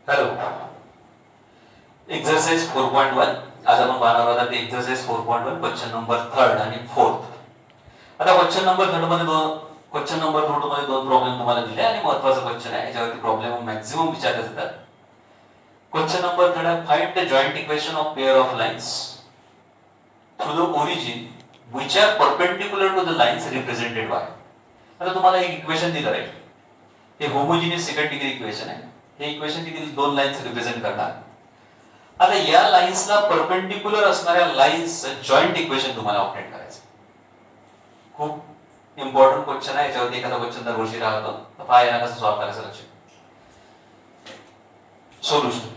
Hello, exercise 4.1 आज आपण पाहणार आहोत ते एक्सरसाइज 4.1 क्वेश्चन नंबर 3 आणि 4. आता क्वेश्चन नंबर 3 मध्ये दोन प्रॉब्लेम तुम्हाला दिले आणि महत्त्वाचा क्वेश्चन आहे. याच्यावरती प्रॉब्लेम मॅक्सिमम विचारले जातात. Question number 3 find the joint equation of pair of lines through the origin which are perpendicular to the lines represented by. आता तुम्हाला एक इक्वेशन दिलं आहे. हे होमोजिनियस सेकंड डिग्री इक्वेशन आहे. हे इक्वेशन किती दोन लाइन्स रिप्रेझेंट करणार. आता या लाइन्सला परपेंडिक्युलर असणाऱ्या लाइन्सचं जॉइंट इक्वेशन तुम्हाला ऑब्टेन करायचं. खूप इम्पॉर्टंट क्वेश्चन आहे. याच्यावरती एखादा क्वेश्चन दरवर्षी राहतो. तर पहा याला कसं सॉल्व्ह करायचं लक्ष. सोल्युशन.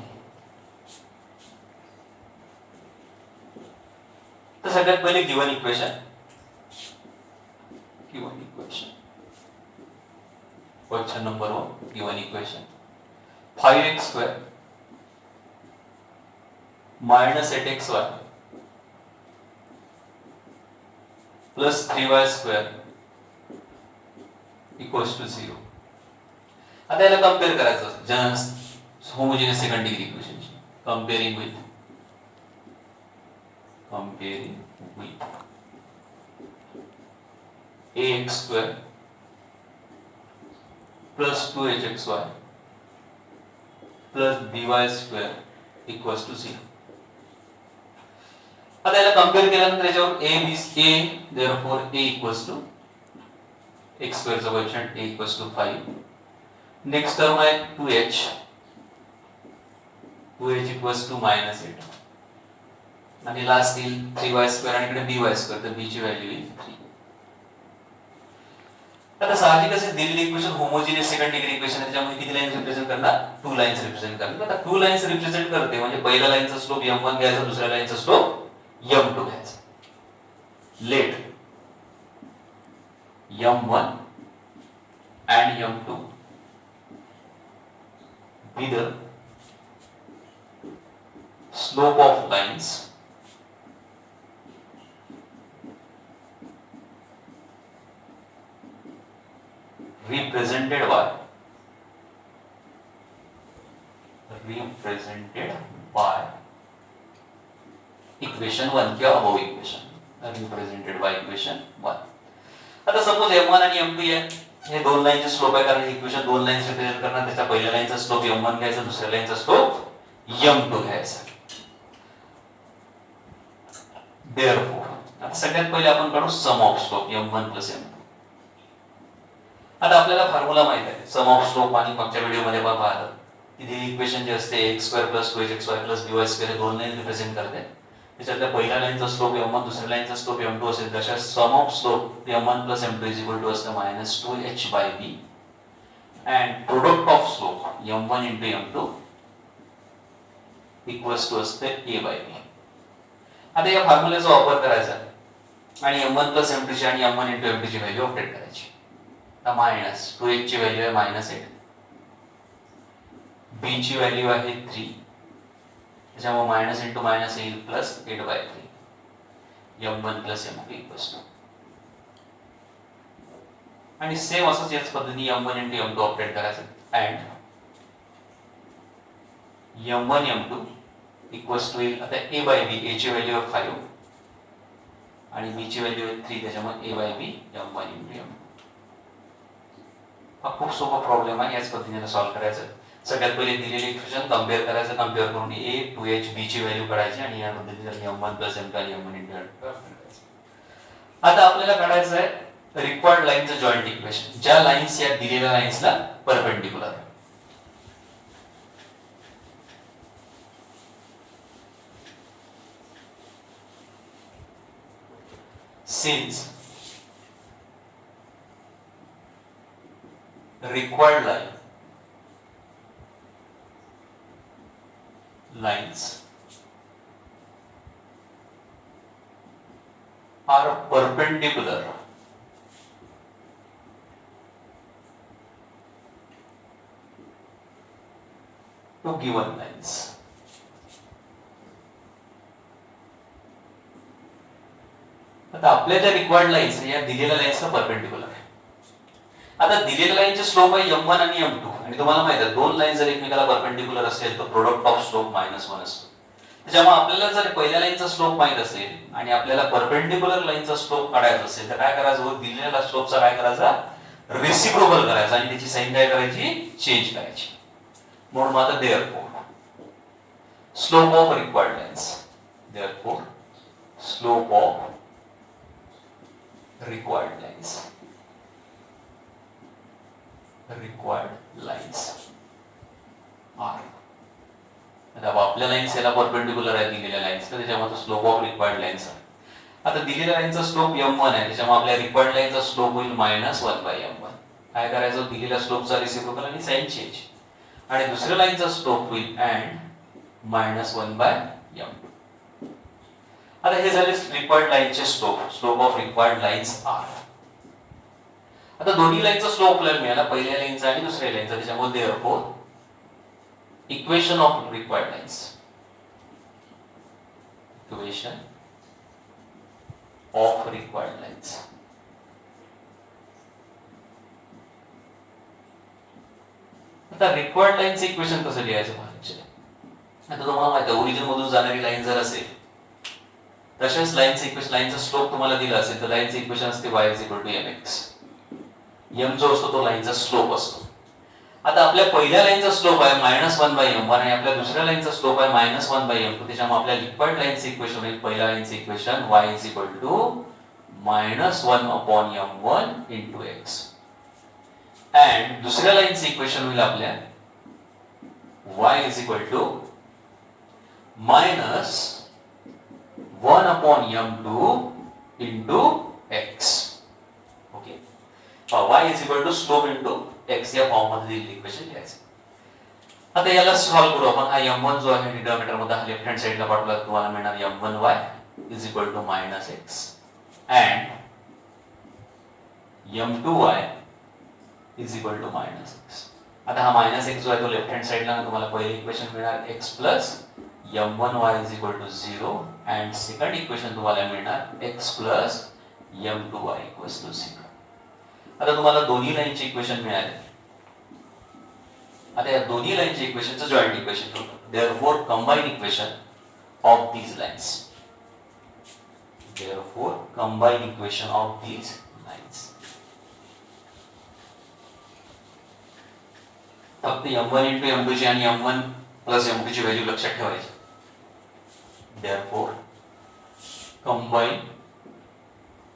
तर सगळ्यात पहिले given equation question number 1 given equation 5x² minus 8xy plus 3y² equals to 0. आता याला कंपेअर करायचं होमोजिनियस सेकंड डिग्री इक्वेशनची. Comparing with ax² plus 2hxy plus by² equals to 0. आता याला कंपेअर केल्यानंतर याच्यावर a therefore a equals to x² चा coefficient a equals to 5. Next term आहे 2h equals to -8 आणि लास्ट येईल 3y² आणि इकडे by². तर b ची व्हॅल्यू येईल 3. आता साहजिकच दिलेली equation homogeneous second degree equation त्याच्यामध्ये किती लाईन्स रिप्रेझेंट करणार. 2 लाईन्स रिप्रेझेंट करणार. आता 2 लाईन्स रिप्रेझेंट करते म्हणजे पहिल्या लाईनचा स्लोप m1 घ्यायचा, दुसऱ्या लाईनचा स्लोप m2 घ्यायचा. Let m1 and m2 be the slope of lines represented by equation 1 किंवा above equation. Represented by equation 1. आता सपोज m1 आणि m2 हे दोन लाईनचे स्लोप आहे, कारण इक्वेशन दोन लाईन्स रिप्रेझेंट करणार. त्याच्या पहिल्या लाईनचा स्लोप m1 घ्यायचा, दुसऱ्या लाईनचा स्लोप m2 घ्यायचा. देअरफॉर आता सगळ्यात पहिले आपण काढू सम ऑफ स्लोप m1 + m2. आता आपल्याला फॉर्म्युला माहित आहे सम ऑफ स्लोप, आणि मागच्या व्हिडिओ मध्ये पण पाहिलं की ही इक्वेशन जी असते x² + 2hxy + by² हे दोन लाईन रिप्रेझेंट करते. त्याच्यातल्या पहिल्या लाईनचा स्लोप m1, दुसऱ्या लाईनचा स्लोप m2 असेल. तशा सम ऑफ स्लोप m1 + m2 = असतं -2h/b and product of slope m1 × m2 = असते a/b. आता या फॉर्म्युल्याचा वापर करायचा आणि m1 + m2 ची आणि m1 × m2 ची व्हॅल्यू अपडेट करायची. आता -2h ची व्हॅल्यू आहे -8, b ची व्हॅल्यू आहे 3, त्याच्यामुळे मायनस इंटू मायनस येईल +8/3. m1 + m2 = आणि सेम असंच याच पद्धतीने m1 × m2 अपडेट करायचं. अँड m1 m2 = आता a/b. a ची व्हॅल्यू आहे 5 आणि b ची व्हॅल्यू आहे 3, त्याच्यामुळे a/b m1 × m2. हा खूप सोपा प्रॉब्लेम आहे. याच पद्धतीने सॉल्व्ह करायचं. सगळ्यात पहिले दिलेले इक्वेशन कंपेअर करायचं. कंपेअर करून a 2h b ची व्हॅल्यू काढायची आणि या पद्धतीने m1 + m2 आणि m1 × m2 करायचं. आता आपल्याला काढायचं आहे रिक्वायर्ड लाईनचं जॉइंट इक्वेशन, ज्या लाईन्स या दिलेल्या लाईन्सला परपेंडिक्युलर आहे. Since required lines are perpendicular to given lines. आता आपल्या ज्या रिक्वायर्ड लाईन्स या दिलेल्या लाईन्सला परपेंडिक्युलर आहे. आता दिलेल्या लाईनचे स्लोप आहे m1 आणि m2 आणि तुम्हाला माहिती आहे दोन लाईन जर एकमेकाला परपेंडिक्युलर असेल तर प्रोडक्ट ऑफ स्लोप -1 असतो. त्याच्यामुळे आपल्याला जर पहिल्या लाईनचा स्लोप माहित असेल आणि आपल्याला परपेंडिक्युलर लाईनचा स्लोप काढायचा असेल तर काय करायचं, दिलेल्या स्लोपचा काय करायचा, रेसिप्रोकल करायचा आणि त्याची साइन काय करायची, चेंज करायची. म्हणून आता therefore slope of required lines, therefore slope of required lines are. आता आपल्या लाईन्स याला परपेंडिक्युलर आहे दिलेल्या लाईन्स, तर त्याच्यामध्ये स्लोप ऑफ रिक्वायर्ड लाईन्स आहे. आता दिलेल्या लाईनचा स्लोप m1 आहे, त्याच्यामुळे आपल्या रिक्वायर्ड लाईनचा स्लोप होईल -1/m1. काय करायचं, दिलेल्या स्लोपचा रेसिप्रोकल आणि साइन चेंज, आणि दुसऱ्या लाईनचा स्लोप होईल and -1/m. आता हे झाले रिक्वायर्ड लाईनचे slope, slope of required lines are. आता दोन्ही लाईनचा स्लोप आपल्याला मिळाला, पहिल्या लाईनचा आणि दुसऱ्या लाईनचा, त्याच्यामुळे therefore equation of required lines, equation of required lines. आता रिक्वायर्ड लाईनचे इक्वेशन कसं लिहायचं पाहिजे. आता तुम्हाला माहिती आहे ओरिजिन मधून जाणारी लाईन जर असेल, तसेच लाईनचे इक्वेशन, लाईनचा स्लोप तुम्हाला दिला असेल तर लाईनचे इक्वेशन असते y mx. m जो असतो तो लाईनचा स्लोप असतो. आता आपल्या पहिल्या लाईनचा स्लोप आहे -1/m1 आणि आपल्या दुसऱ्या लाईनचा स्लोप आहे -1/m2. त्याच्यामुळे आपल्या रिक्वायर्ड लाईनचे इक्वेशन होईल, पहिल्या लाईनचे equation y -1/m1 into x, and दुसऱ्या लाईनचे इक्वेशन होईल आपल्या y -1/m2 into x. Okay, y slope into x या फॉर्म मध्ये दिलेली इक्वेशन लिहायचं. आता याला सॉल्व्ह करू आपण. हा m1 जो आहे डिनॉमिनेटर मध्ये हा लेफ्ट हँड साइडला पाठवला, तुम्हाला मिळणार m1y -x and m2y -x. आता हा -x जो आहे तो लेफ्ट हँड साइडला तुम्हाला पहिले इक्वेशन मिळणार x m1y 0 and second equation तुम्हाला मिळणार x m2y 0. आता तुम्हाला दोन्ही लाईनचे इक्वेशन मिळाले. आता या दोन्ही लाईनचे इक्वेशनचं जॉइंट इक्वेशन होतं. Therefore combine equation of these lines, therefore combine equation of these lines. फक्त m1 into m2 ची आणि m1 plus m2 ची व्हॅल्यू लक्षात ठेवायची. देअरफॉर कंबाईन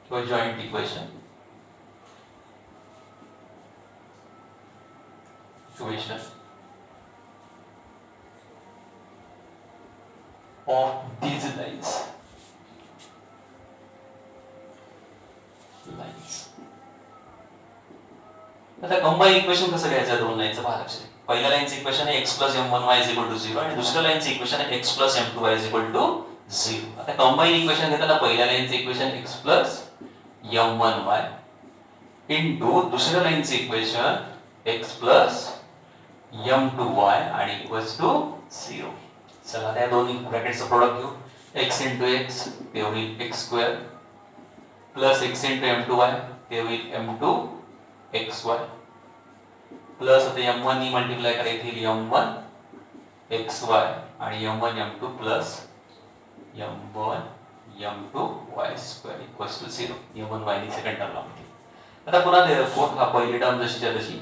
किंवा joint equation of these lines. आता कंबाईन इक्वेशन कसं लिहायचं दोन लाईनचं पहा लक्षात. पहिल्या लाईनचं इक्वेशन आहे x m1y 0 आणि दुसऱ्या लाईनचं इक्वेशन आहे x m2y 0. आता कंबाईन इक्वेशन घेताना पहिल्या लाईनचं इक्वेशन x m1y इनटू दुसऱ्या लाईनचं इक्वेशन x m2y आणि इक्वल्स टू 0. चला त्या दोन्ही ब्रॅकेटचं प्रोडक्ट घेऊ. x into x ते होईल x² plus x into m2y ते होईल m2 xy प्लस आता m1 नी मल्टिप्लाय करायचे येईल m1 xy आणि m1 m2 plus m1 m2 y² equals to 0. m1 y नी सेकंड टर्म लावली. आता पुन्हा देअरफॉर हा पहिली टर्म जशीच्या तशी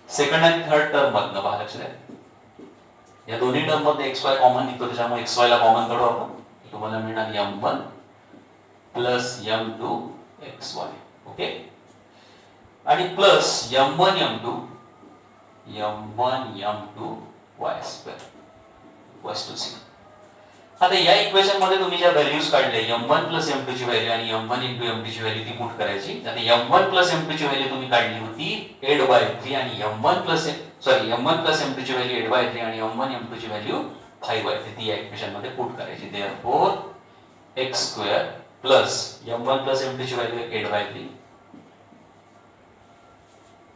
सेकंड आणि थर्ड टर्म मधनं पहा लक्षात आहे. या दोन्ही टर्म मध्ये xy कॉमन निघतो, त्याच्यामुळे xy ला कॉमन काढू आपण. तुम्हाला मिळणार m1 plus m2 xy. Okay, आणि plus m1 m2 y² equals to 0. आता या इक्वेशन मध्ये तुम्ही ज्या व्हॅल्यूज काढले m1 प्लस m2 ची व्हॅल्यू आणि m1 into m2 ची व्हॅल्यू ती पुट करायची. आता m1 प्लस m2 ची व्हॅल्यू तुम्ही काढली होती 8/3 आणि m1 प्लस m2 ची व्हॅल्यू 8/3 आणि m1 m2 ची व्हॅल्यू 5/3 ती या इक्वेशन मध्ये पुट करायची. Therefore x² plus m1 plus m2 ची value 8/3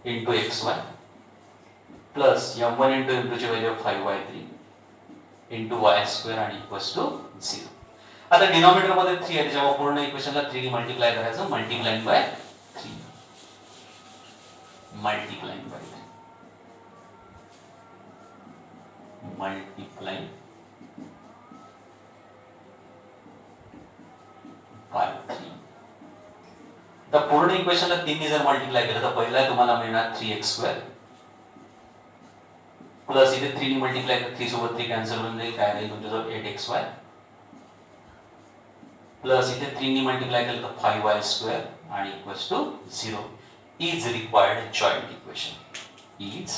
into xy plus m1 into m2 ची व्हॅल्यू 5/3 into y² आणि इक्वल्स टू 0. आता डिनॉमिनेटर मध्ये 3 आहे, जेव्हा पूर्ण इक्वेशनला 3 ने मल्टिप्लाय करायचं, मल्टिप्लाइंग बाय 3. Multiplying bye 3. तर पूर्ण इक्वेशनला 3 ने जर मल्टिप्लाय केलं तर पहिला तुम्हाला मिळणार 3x² प्लस इथे 3 ने मल्टिप्लाय कर, 3 सोबत 3 कॅन्सल होऊन जाईल, काय राहील तुमच्याजवळ 8xy प्लस इथे 3 ने मल्टिप्लाय केलं तर 5y² आणि equals to 0 is required joint equation. Is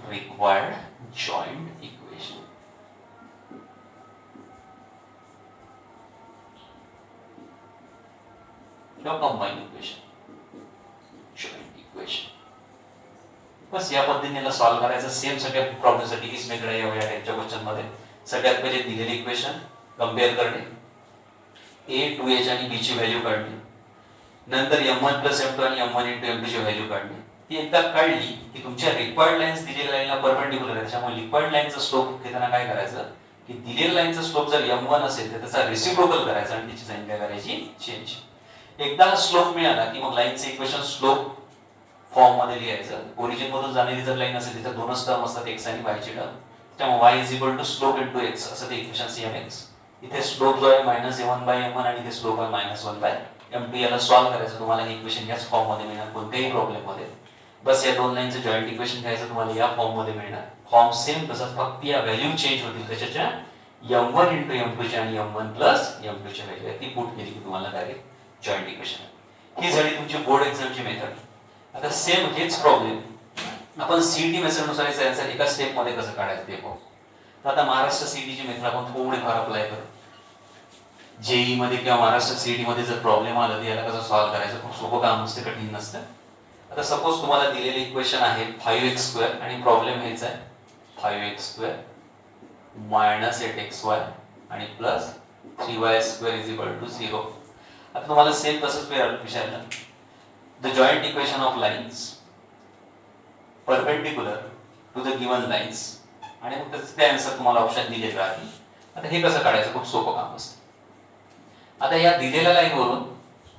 required joint equation. किंवा कंबाईन इक्वेशन, जॉइंट इक्वेशन. बस या पद्धतीने सॉल्व करायचं. सेम सगळ्या प्रॉब्लेमसाठी हीच मेथड आहे या टाइपच्या क्वेश्चन मध्ये. सगळ्यात पहिले दिलेले इक्वेशन कंपेअर करणे, a 2h आणि b ची व्हॅल्यू काढणे, नंतर m1 m2 आणि m1 m2 ची व्हॅल्यू काढणे. ती एकदा काढली की तुमच्या रिक्वायर्ड लाईन्स दिलेल्या लाईनला परपेंडिक्युलर आहे, त्याच्यामुळे रिक्वायर्ड लाईनचा स्लोप घेताना काय करायचं की दिलेल्या लाईनचा स्लोप जर m1 असेल तर त्याचा रेसिप्रोकल करायचा आणि त्याची साइन काय करायची, चेंज. एकदा हा स्लोप मिळाला की मग लाईनचे इक्वेशन स्लोप फॉर्म मध्ये लिहायचं. ओरिजिन मधून जाणारी जर लाईन असेल तिथे दोनच टर्म असतात, x आणि y ची टर्म, त्यामुळे y is equal to slope into x असं ते इक्वेशन cmx. इथे स्लोप जो आहे -a1/m1 आणि इथे स्लोप आहे -1/m2. याला सॉल्व करायचं. तुम्हाला हे इक्वेशन याच फॉर्म मध्ये मिळणार कोणत्याही प्रॉब्लेम मध्ये. बस या दोन लाईनचं जॉइंट इक्वेशन घ्यायचं, तुम्हाला या फॉर्म मध्ये मिळणार. फॉर्म सेम तसंच, फक्त या व्हॅल्यू चेंज होतील त्याच्या. m1 * m2 ची आणि m1 + m2 ची व्हॅल्यू आहे ती पुट केली की तुम्हाला डायरेक्ट जॉइंट इक्वेशन. ही झाली तुमची बोर्ड एक्झामची मेथड. आता सेम हेच प्रॉब्लेम आपण सीईटी मेथडनुसार याचं एका स्टेप मध्ये कसं काढायचं ते पाहू. तर आता महाराष्ट्र सीईटीची मेथड आपण थोडी फार अप्लाय करू. जेई मध्ये किंवा महाराष्ट्र सीईटी मध्ये जर प्रॉब्लेम आला तर याला कसं सॉल्व करायचं, खूप सोपं काम नसतं, कठीण नसतं. आता सपोज तुम्हाला दिलेले इक्वेशन आहे 5x² आणि प्रॉब्लेम हेच आहे 5x² - 8xy आणि प्लस 3y² = 0. आता तुम्हाला सेम तसंच विचारलं, the joint equation of lines perpendicular to the given lines आणि मग त्याचे आन्सर तुम्हाला ऑप्शन दिले राहतील. आता हे कसं काढायचं, खूप सोपं काम असतं. आता या दिलेल्या लाईन वरून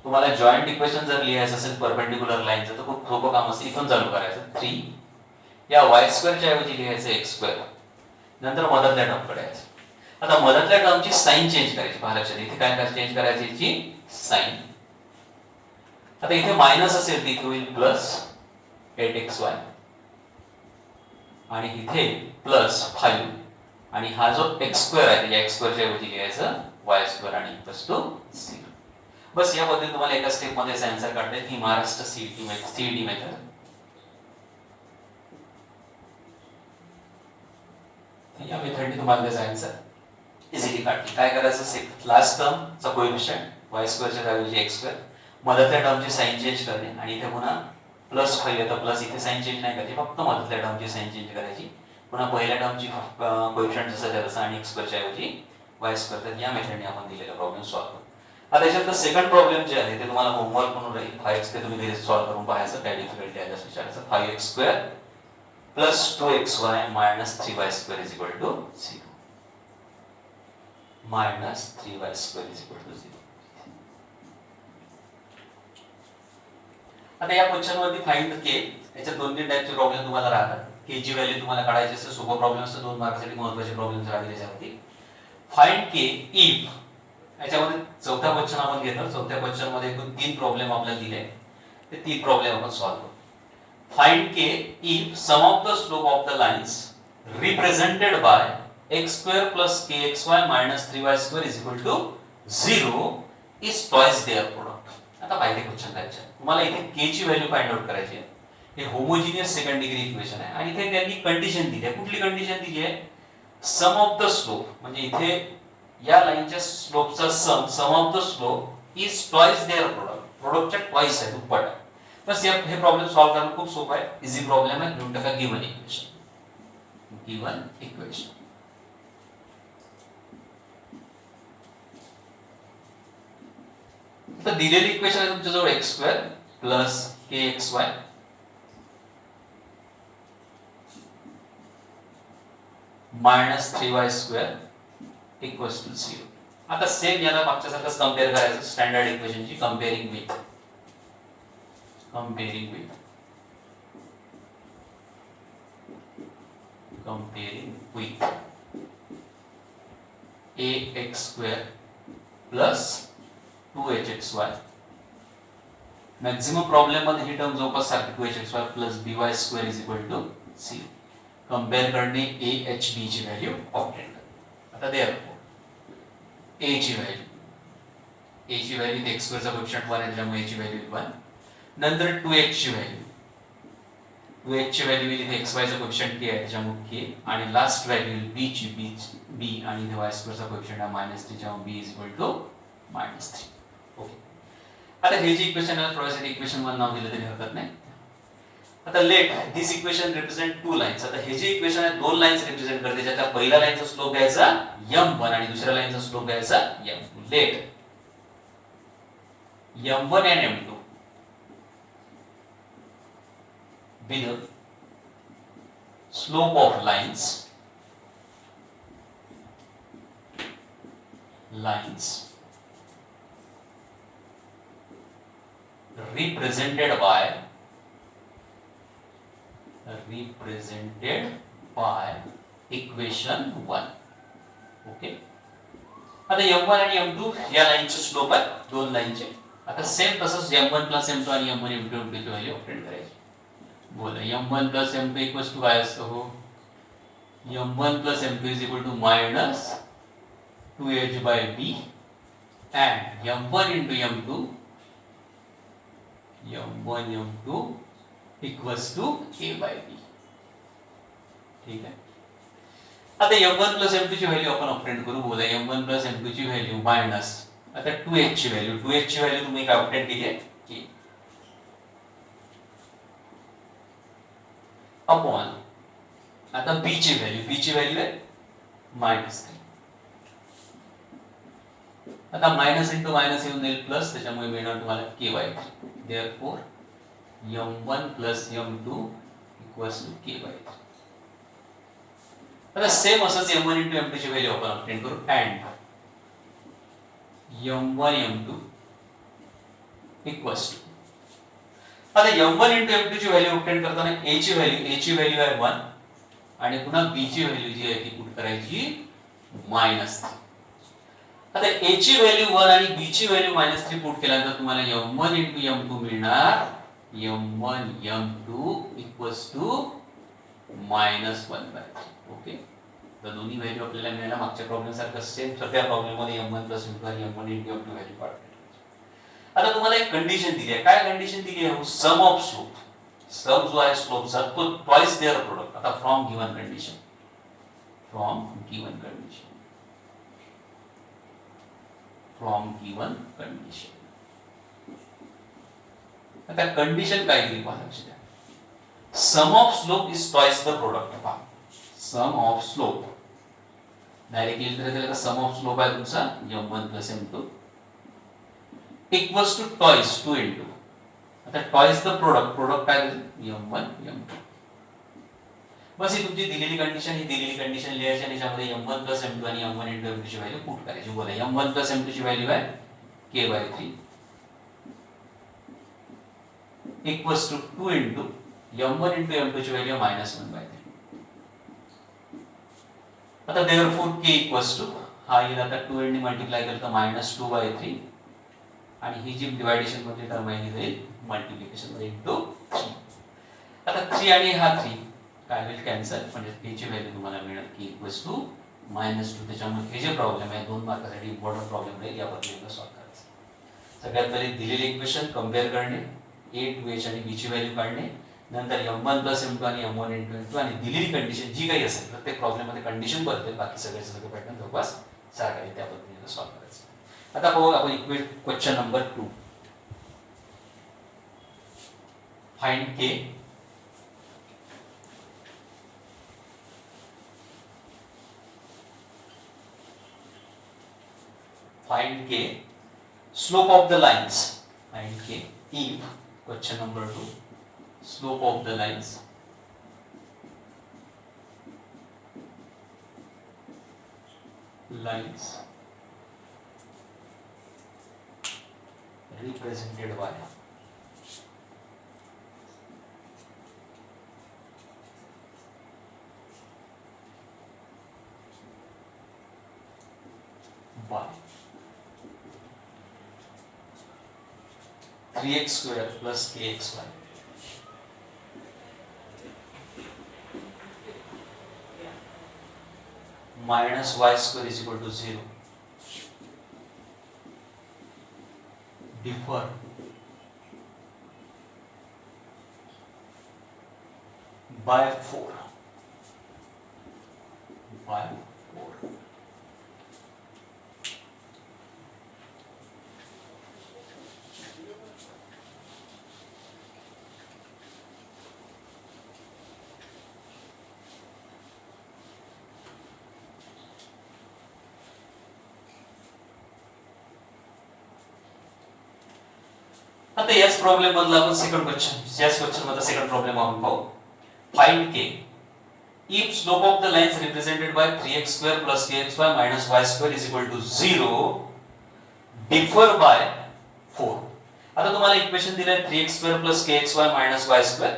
तुम्हाला जॉइंट इक्वेशन जर लिहायचं असेल परपेंडिक्युलर लाईनचं तर खूप सोपं काम असतं. इथून चालू करायचं 3 या y² च्या ऐवजी लिहायचं x², नंतर मधल्या टर्मकडे यायचं. आता मधल्या टर्मची साइन चेंज करायची. पहा लक्षात, इथे काय चेंज करायची, याची साइन. आता इथे मायनस असेल तर इथे होईल +8xy आणि इथे +5 आणि हा जो x² आहे या x² च्या ऐवजी लिहायचं y² आणि =0. बस या पद्धतीने तुम्हाला एका स्टेप मध्ये आन्सर काढता येईल. ही महाराष्ट्र सीईटी मेथड. या मेथडने तुम्हाला त्याचा आन्सर इझिली काढते. काय करायचं, लास्ट टर्मचा कोएफिशियंट y² च्या ऐवजी x², मधल्या टर्मची साइन चेंज करणे आणि इथे पुन्हा +5 येतं, प्लस इथे साइन चेंज नाही करायची, फक्त मधल्या टर्मची साइन चेंज करायची. पुन्हा पहिल्या टर्मची कोएफिशियंट जसं आहे तसं आणि x² च्या ऐवजी y². तर या मेथडने आपण दिलेला प्रॉब्लेम सॉल्व्ह करू. आता याच्यातलं सेकंड प्रॉब्लेम जे आहे ते तुम्हाला होमवर्क म्हणून राहील. 5x ते तुम्ही घरी सॉल्व्ह करून पाहायचं, काय डिफिकल्टी आहे असं विचारायचं. 5x² + 2xy - 3y² = 0 -3y² = 0. आता या क्वेश्चन वरती फाइंड के, याच्यात 2-3 टाइपचे प्रॉब्लेम तुम्हाला राहतात. के ची व्हॅल्यू तुम्हाला काढायची असेल, सोपा प्रॉब्लेम असतो, 2 मार्कासाठी महत्त्वाचे प्रॉब्लेम्स राहतील याच्यावरती. फाइंड के इफ, याच्यामध्ये चौथा क्वेश्चन आपण घेतो. चौथ्या क्वेश्चन मध्ये एकूण 3 प्रॉब्लेम आपल्याला दिले, ते 3 प्रॉब्लेम आपण सॉल्व्ह करू. Find k if sum of the slope of the lines represented by x² + kxy - 3y² = 0 is twice their product. आता पाहिजे क्वेश्चन काय, तुम्हाला इथे के ची व्हॅल्यू फाइंड आउट करायची आहे. हे होमोजिनियस सेकंड डिग्री इक्वेशन आहे आणि इथे त्यांनी कंडिशन दिली आहे. कुठली कंडिशन दिली आहे, सम ऑफ द स्लोप, म्हणजे इथे या लाईनच्या स्लोपचा sum of the slope is twice their product, प्रोडक्टच्या ट्वाइस आहे, दुप्पट आहे. बस हे प्रॉब्लेम सॉल्व्ह करणं खूप सोपं आहे, इझी प्रॉब्लेम आहे. लिहून टाका गिवन इक्वेशन. तर दिलेली इक्वेशन आहे तुमच्याजवळ x² + kxy - 3y² = 0. आता सेम याला मागच्या सारखंच कंपेअर करायचं, स्टँडर्ड इक्वेशनची comparing with comparing with ax square plus 2hxy. Maximum problem मध्ये ही टर्म जवळपास सारखी 2hxy plus by square is equal to 0. Compare करणे a h b ची व्हॅल्यू ऑब्टेन करणे. आता देअरफॉर a ची व्हॅल्यू x स्क्वेअर चा कोएफिशिएंट 1 आहे त्यामुळे a ची व्हॅल्यू 1. नंतर 2h ची व्हॅल्यू 2h ची व्हॅल्यू इथे xy चा कोएफिशिएंट k आहे त्यामुळे k आणि लास्ट व्हॅल्यू b ची b आणि इथे y स्क्वेअर चा कोएफिशिएंट आहे -3 त्यामुळे b -3. ओके. आता हे जे इक्वेशन आहे थोडंसं इक्वेशन 1 नाव दिलं तरी हरकत नाही. आता let this equation represent two lines. आता हे जे इक्वेशन आहे दोन लाईन्स रिप्रेझेंट करते ज्याच्या पहिल्या लाईनचा स्लोप घ्यायचा m1 आणि दुसऱ्या लाईनचा स्लोप घ्यायचा m2. Let m1 and m2 be the slope of lines represented by equation 1. Okay. आता m1 आणि m2 या लाईनचे स्लोप आहे दोन लाईनचे. आता सेम तसंच m1 plus m2 आणि m1 m2 ची व्हॅल्यू ऑब्टेन करायची. बोला m1 plus m2 equals to काय असतं हो m1 plus m2 is equal to minus 2h by b and m1 into m2 equals to a by b. ठीक आहे. आता m1 plus m2 ची व्हॅल्यू आपण ऑब्टेन करू. बोला m1 plus m2 ची व्हॅल्यू मायनस आता 2h ची व्हॅल्यू तुम्ही काय ऑब्टेन केली आहे की अपॉन आता b ची व्हॅल्यू आहे -3. आता मायनस इंटू मायनस येऊन जाईल प्लस त्याच्यामुळे मिळणार तुम्हाला k/3. Therefore m1 plus m2 equals to k/3. आता सेम असंच m1 into m2 ची व्हॅल्यू आपण ऑब्टेन करू and m1 m2 equals to आता m1 into m2 ची व्हॅल्यू ऑब्टेन करताना a ची व्हॅल्यू आहे 1 आणि पुन्हा b ची व्हॅल्यू जी आहे ती पुट करायची -3. आता a ची व्हॅल्यू 1 आणि b ची व्हॅल्यू -3 पुट केल्यानंतर तुम्हाला m1 into m2 मिळणार m1 m2 equals to -1/3. Okay. तर दोन्ही व्हॅल्यू आपल्याला मिळाल्या मागच्या प्रॉब्लेम सारखं सेम सगळ्या प्रॉब्लेम मध्ये m1 plus m2 आणि m1 into m2 व्हॅल्यू काढायची. आता तुम्हाला एक कंडिशन दिली आहे. काय कंडिशन दिली आहे? सम ऑफ स्लोप. सम जो आहे स्लोपचा तो ट्वाइस देअर प्रोडक्ट. आता फ्रॉम गिवन कंडिशन आता कंडिशन काय दिली पहा लक्ष द्या. Sum of slope is twice the product. पहा सम ऑफ स्लोप डायरेक्टली लिहिलं तर सम ऑफ स्लोप आहे तुमचा m1 plus m2 equals to twice 2 into आता twice the product काय m1 m2. बस ही तुमची दिलेली कंडिशन लिहायची आणि याच्यामध्ये m1 plus m2 आणि m1 into m2 ची व्हॅल्यू पुट करायची. बोला m1 plus m2 ची व्हॅल्यू आहे k/3 equals to 2 into m1 into m2 ची व्हॅल्यू -1/3. आता therefore k equals to हा येईल आता 2 ने मल्टिप्लाय केलं तर -2/3 आणि ही जी डिवायडेशन मध्ये टर्म आहे ही जाईल मल्टिप्लिकेशन मध्ये इनटू 3. आता 3 आणि हा 3 काय होईल कॅन्सल म्हणजे k ची व्हॅल्यू तुम्हाला मिळेल k इक्वल्स टू -2. त्याच्यामुळे हे जे प्रॉब्लेम आहे 2 मार्कासाठी इम्पॉर्टंट प्रॉब्लेम आहे या पद्धतीने सॉल्व्ह करायचा. सगळ्यात पहिले दिलेले इक्वेशन कंपेअर करणे a 2h आणि b ची व्हॅल्यू काढणे नंतर m1 plus m2 आणि m1 into m2 आणि दिलेली कंडिशन जी काही असेल प्रत्येक प्रॉब्लेम मध्ये कंडिशन बदलेल बाकी सगळे पॅटर्न जवळपास सारखा आहे त्या पद्धतीने सॉल्व्ह करायचं. आता पाहू आपण question number 2. Find k slope of the lines. Find k if question number 2 slope of the lines represented by by 3x square plus kxy minus y square is equal to 0. Differ by 4. By 4. आता याच problem मधला आपण second question याच question मधला second problem आपण पाहू. Find k if slope of the lines represented by 3x square plus kxy minus y square is equal to 0 differ by 4. आता तुम्हाला इक्वेशन दिलंय 3x square plus kxy minus y square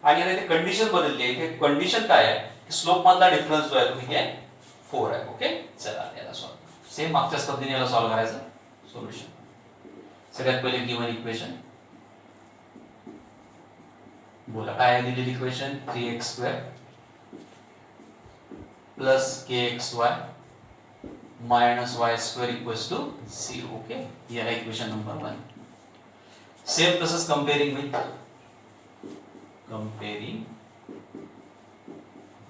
आणि आता इथे condition बदलली आहे. इथे कंडिशन काय आहे की स्लोप मधला डिफरन्स जो आहे तो किती आहे 4 आहे. ओके चला याला सॉल्व सेम मागच्याच पद्धतीने याला सॉल्व करायचं. सोल्युशन सगळ्यात पहिले गिवन इक्वेशन बोला काय आहे दिलेली equation 3x square plus kxy minus y square equals to 0. Okay ये है इक्वेशन नंबर 1. सेम तसंच कंपेयरिंग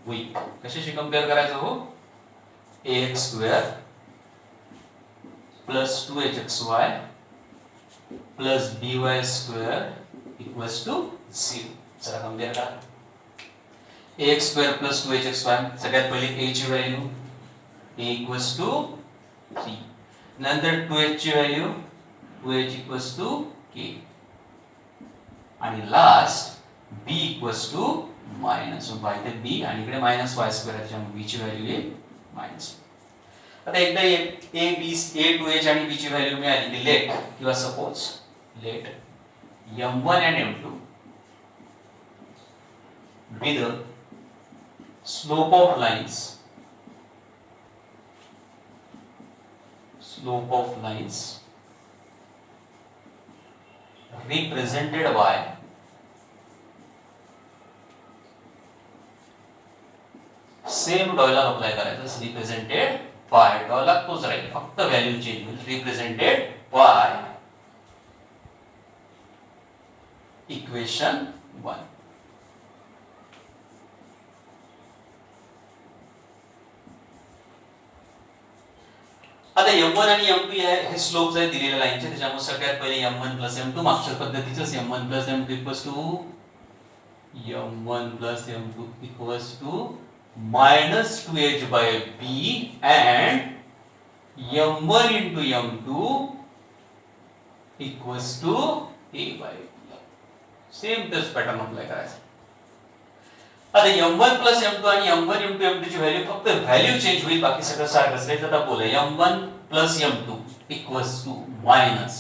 विथ कशाशी कंपेयर करायचं हो ax square plus 2hxy plus by square equals to 0. चला कंपेयर करा ax square plus 2hxy सगळ्यात पहिले a ची व्हॅल्यू a equals to 3 नंतर 2h ची value 2h equals to k आणि last b equals to minus y ते b आणि इकडे minus y square आहे त्यामुळे b ची व्हॅल्यू आहे minus. आता एकदा a b a 2h आणि b ची व्हॅल्यू मिळाली की लेट किंवा suppose let m1 and m2 be the slope of lines represented by same dollar apply करायचं रिप्रेझेंटेड बाय डॉलर तोच राहील फक्त व्हॅल्यू चेंज होईल रिप्रेझेंटेड बाय इक्वेशन 1. आता m1 आणि m2 हे स्लोप्स आहेत दिलेल्या लाईनचे त्याच्यामुळे सगळ्यात पहिले m1 m2 मागच्या पद्धतीचंच m1 m2 equals to minus 2h by b and m1 into m2 equals to a by b. Same तोच पॅटर्न अप्लाय करायचा. आता m1 plus m2 आणि m1 into m2 ची व्हॅल्यू फक्त व्हॅल्यू चेंज होईल बाकी सगळं सारखंच राहील. आता बोला m1 plus m2 equals to minus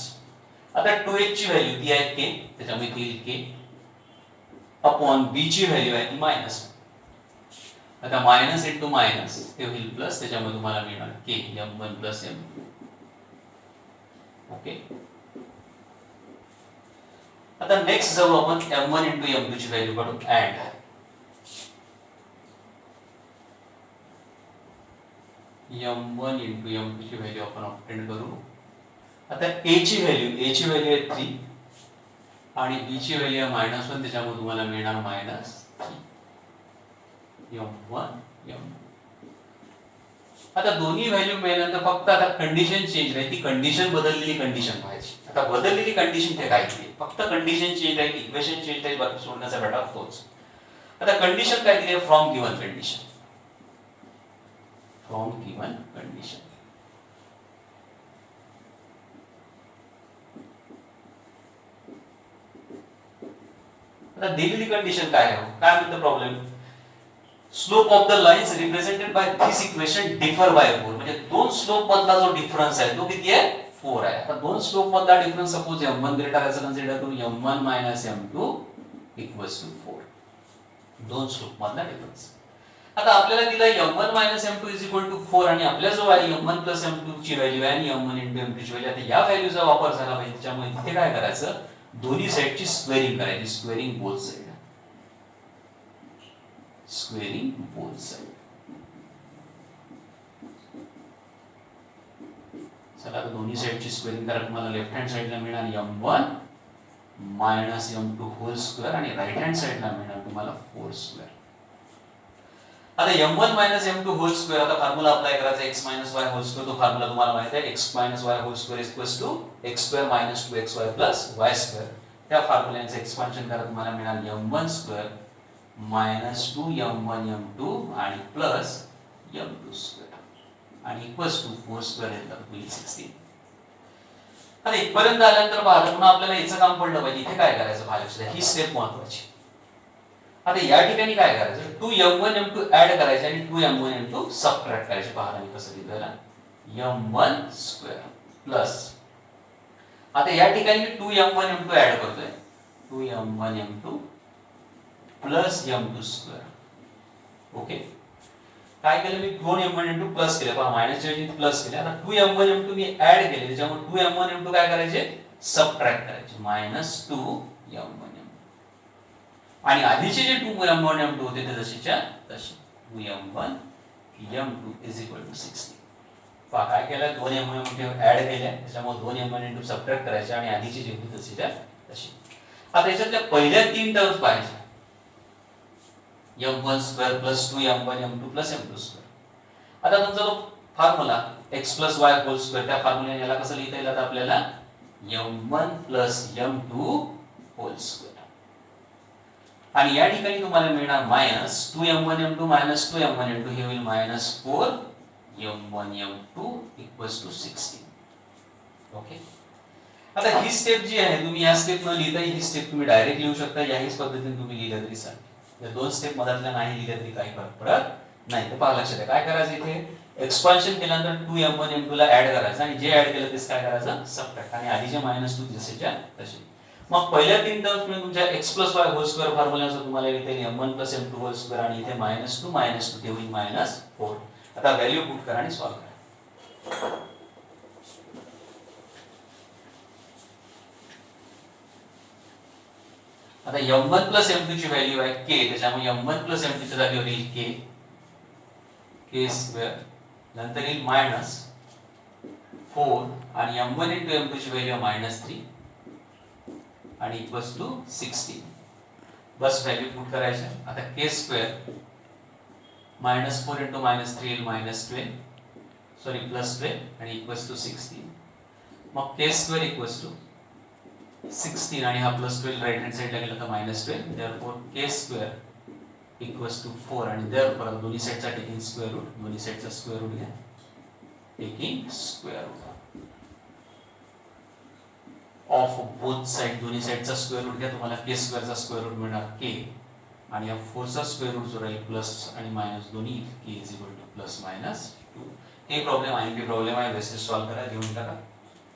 आता 2h ची व्हॅल्यू ती आहे k त्याच्यामुळे ती येईल k अपॉन b ची व्हॅल्यू आहे ती मायनस. आता मायनस इंटू मायनस ते होईल प्लस त्याच्यामुळे तुम्हाला मिळणार k m1 plus m2. Okay आता नेक्स्ट जाऊ आपण m1 into m2 ची व्हॅल्यू काढू अँड m1 into m2 ची व्हॅल्यू आपण ऑब्टेन करू. आता a ची व्हॅल्यू आहे 3 आणि b ची व्हॅल्यू आहे -1 त्याच्यामुळे तुम्हाला मिळणार -3 m1 m. आता दोन्ही व्हॅल्यू मिळाल्यानंतर फक्त आता कंडिशन चेंज राहील ती कंडिशन बदललेली कंडिशन पाहायची. आता बदललेली कंडिशन ते काय आहे फक्त कंडिशन चेंज राहील इक्वेशन चेंज राहील बाकी सोडण्याचा बेटा तोच. आता कंडिशन काय दिली फ्रॉम गिवन कंडिशन आता दिलेली कंडिशन काय आहे काय म्हणतो problem slope of the lines represented by this equation differ by 4 म्हणजे दोन स्लोप मधला जो डिफरन्स आहे तो किती आहे 4 आहे. आता दोन स्लोप मधला डिफरन्स सपोज m1 ग्रेटर असेल कन्सिडर करू m1 - m2 = 4 दोन स्लोप मधला डिफरन्स. आता आपल्याला दिला m1 m2 is equal to 4 आणि आपल्या जो आहे m1 m2 ची व्हॅल्यू आहे आणि m1 m2 ची व्हॅल्यू, आता या व्हॅल्यूचा वापर झाला पाहिजे. त्याच्यामुळे इथे काय करायचं, दोन्ही साइडची स्क्वेअरिंग करायची. Squaring both side, squaring both side. चला आता दोन्ही साइडची स्क्वेअरिंग करा. तुम्हाला लेफ्ट हँड साइडला मिळणार m1 m2 होल स्क्वेअर आणि राईट हँड साइडला मिळणार तुम्हाला 4 स्क्वेअर. आता m1 m2 होल स्क्वेअर, आता फॉर्म्युला अप्लाय करायचा x y होल स्क्वेअर. तो फॉर्म्युला तुम्हाला माहिती आहे, x y whole square equals to x square minus 2xy plus y square. त्या फॉर्म्युल्याचं एक्सपान्शन करा, तुम्हाला मिळणार m1 square minus 2m1 m2 आणि प्लस m2 स्क्वेअर आणि इक्वल्स टू 4 स्क्वेअर येतात 16. आता इथपर्यंत आल्यानंतर पहा, पुन्हा आपल्याला याचं काम पडलं पाहिजे. इथे काय करायचं पहा, लक्षात द्या, ही स्टेप महत्वाची. आता या ठिकाणी काय करायचं, 2m1 m2 ऍड करायचे आणि 2m1 m2 सबट्रॅक्ट करायचे. पहा मी कसं लिहिलं, m1 स्क्वेअर प्लस, आता या ठिकाणी मी 2m1 m2 ऍड करतोय, 2m1 m2 plus m2 square. Okay, काय केलं मी, 2m1 m2 प्लस केलं. पहा मायनसच्या ऐवजी प्लस केले. आता 2m1 m2 मी ऍड केले, त्याच्यामुळे 2m1 m2 काय करायचे, सबट्रॅक्ट करायचे, मायनस 2m1 आणि आधीचे जे 2m1 m2 होते ते जशीच्या तसे 2m1 m2 is equal to 16. पहा काय केलं, 2m1 m2 ऍड केल्या, त्याच्यामुळे 2m1 m2 सबट्रॅक्ट करायचे आणि आधीचे जे होते तशीच्या तशी. आता याच्यातल्या पहिल्या तीन टर्म्स पाहिजे, m1 square plus 2m1 m2 plus m2 square. आता तुमचा जो formula x plus y whole square, त्या फॉर्म्युल्याने याला कसं लिहिता येईल, आता आपल्याला m1 plus m2 whole square. आणि या ठिकाणी तुम्हाला मिळणार minus 2m1 m2 minus 2m1 m2, हे होईल minus 4m1 m2 equals to 16. Okay, आता ही स्टेप जी आहे, तुम्ही या स्टेप न लिहिता ही स्टेप तुम्ही डायरेक्ट लिहू शकता. याहीच पद्धतीने तुम्ही लिहिलं तरी चालेल. या दोन स्टेप मधातल्या नाही लिहिल्या तरी काही फरक पडत नाही. तर पहा लक्षात आहे, काय करायचं, इथे एक्सपान्शन केल्यानंतर 2m1 m2 ला ऍड करायचं आणि जे ऍड केलं तेच काय करायचं, सबट्रॅक्ट, आणि आधीचे मायनस 2 जसेच्या तसे. मग पहिल्या तीन टर्म्स मध्ये तुमच्या x plus y whole square फॉर्म्युल्याचं तुम्हाला इथे m1 plus m2 whole square आणि इथे -2 -2 ते होईल -4. आता व्हॅल्यू पुट करा आणि सॉल्व्ह करा. आता m1 प्लस m2 ची व्हॅल्यू आहे k, त्याच्यामुळे m1 प्लस m2 ची व्हॅल्यू होईल k स्क्वेअर, नंतर येईल -4 आणि m1 * m2 ची व्हॅल्यू -3 आणि इक्वल्स टू 16. बस व्हॅल्यू पुट करायचे. आता k स्क्वेअर -4 * -3 येईल -12, सॉरी +12 आणि इक्वल्स टू 16. मग k स्क्वेअर इक्वल्स टू 16 आणि हा +12 राइट हँड साइडला गेला तर -12, therefore k square equals to 4 आणि देयरफॉर दोन्ही साइडचा टेकिंग स्क्वेअर रूट, दोन्ही साइडचा स्क्वेअर रूट घ्या, taking square root of both side, दोन्ही साइडचा स्क्वेअर रूट घ्या, तुम्हाला k स्क्वेअरचा स्क्वेअर रूट मिळणार k आणि या 4 चा स्क्वेअर रूट जो राहील प्लस आणि मायनस दोन्ही k = +- 2. हे प्रॉब्लेम आहे, प्रॉब्लेम आहे, बेसिस सॉल्व्ह करा, लिहून टाका.